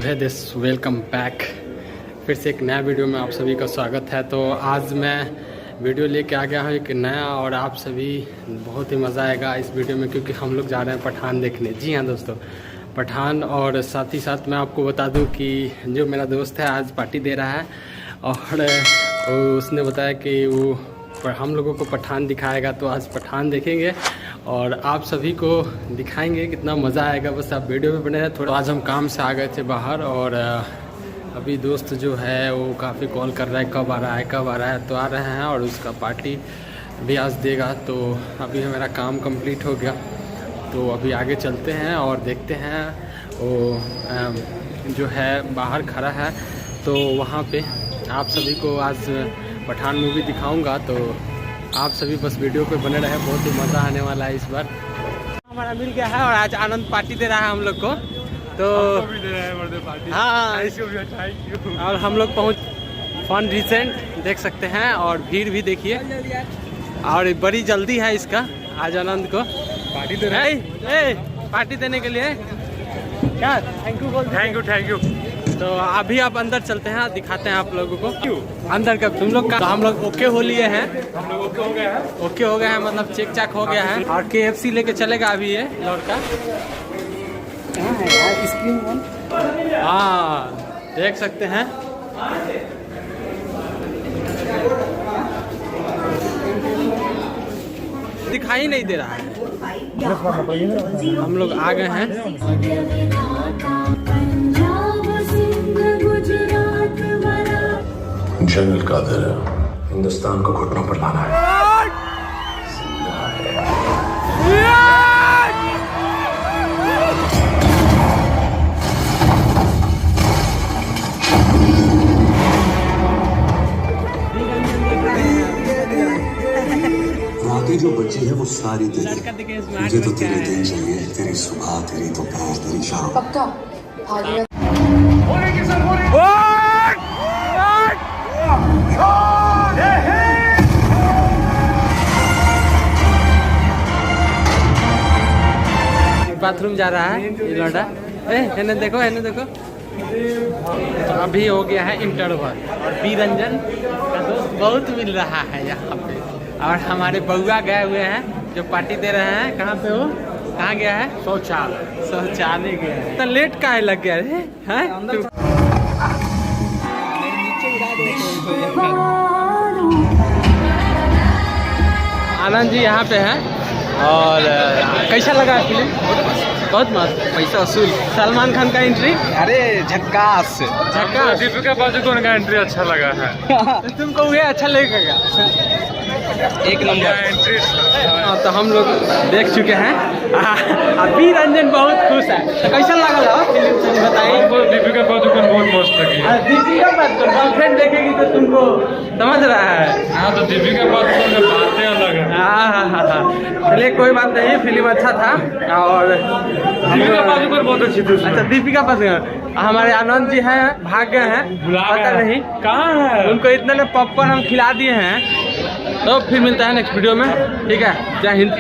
Radhe this welcome back. फिर से एक नया वीडियो में आप सभी का स्वागत है। तो आज मैं वीडियो लेके आ गया हूँ एक नया, और आप सभी बहुत ही मज़ा आएगा इस वीडियो में, क्योंकि हम लोग जा रहे हैं पठान देखने। जी हाँ दोस्तों, पठान। और साथ ही साथ मैं आपको बता दूँ कि जो मेरा दोस्त है आज पार्टी दे रहा है, और उसने बताया कि वो हम लोगों को पठान दिखाएगा। तो आज पठान देखेंगे और आप सभी को दिखाएंगे, कितना मज़ा आएगा। बस आप वीडियो में बने हैं। थोड़ा आज हम काम से आ गए थे बाहर, और अभी दोस्त जो है वो काफ़ी कॉल कर रहा है कब आ रहा है कब आ रहा है। तो आ रहे हैं और उसका पार्टी भी आज देगा। तो अभी मेरा काम कंप्लीट हो गया, तो अभी आगे चलते हैं और देखते हैं। वो जो है बाहर खड़ा है, तो वहाँ पे आप सभी को आज पठान मूवी दिखाऊंगा। तो आप सभी बस वीडियो पे बने रहे, बहुत ही मज़ा आने वाला है इस बार। हमारा मिल गया है और आज आनंद पार्टी दे रहा है हम लोग को। तो भी दे रहा है बर्थडे पार्टी। हाँ, और हम लोग पहुँच फन रिसेंट देख सकते हैं, और भीड़ भी देखिए, और बड़ी जल्दी है इसका आज आनंद को पार्टी दे रहा है। पार्टी देने के लिए क्या थैंक यू। तो अभी आप अंदर चलते हैं, दिखाते हैं आप लोगों को अंदर का तुम लोग का। तो हम लोग ओके हो लिए हैं, हम लोग ओके हो गया है, मतलब चेक चाक हो गया है। और KFC लेके चलेगा अभी ये लड़का। हाँ देख सकते हैं। दिखाई नहीं दे रहा है। हम लोग आ गए हैं। जंगल का दर हिंदुस्तान को घुटनों पर लाना है। रातें जो बची है वो सारी तेरी, मुझे तो तेरे दिन चाहिए, तेरी सुबह, तेरी दोपहर, तेरी शाम। पक्का भागेगा। बाथरूम जा रहा है ये लौटा। इन्हें देखो। तो अभी हो गया है इंटरवल, और बीरंजन का दोस्त बहुत मिल रहा है यहाँ पे। और हमारे बउआ गए हुए हैं जो पार्टी दे रहे हैं। कहाँ पे हो? कहाँ गया है? शौचालय गया है। तो लेट काहे लग गया रे? आनंद जी यहाँ पे हैं। और कैसा लगा फिल्म? बहुत मस्त, पैसा वसूल। सलमान खान का एंट्री अरे झक्कास। दीपिका पादुकोण का एंट्री अच्छा लगा है। तुमको वो अच्छा लगेगा? एक नंबर एंट्री। तो हम लोग देख चुके हैं। अभी रंजन बहुत खुश है। तो कैसा लगा फिल्म बताइए। दीपिका पादुकोण बहुत मस्त लगी। दीपिका पादुकोण गर्लफ्रेंड देखेगी तो तुमको समझ रहा है। हाँ, तो दीपिका पादुकोण की बातें अलग है। हाँ। चलिए कोई बात नहीं, फिल्म अच्छा था। और दीपिका पादुकोण बहुत अच्छी थी। अच्छा, दीपिका पादुकोण। हमारे आनंद जी हैं, भाग गए हैं, पता नहीं कहाँ है। उनको इतने पॉपकॉर्न हम खिला दिए हैं। तो फिर मिलता है नेक्स्ट वीडियो में। ठीक है, जय हिंद।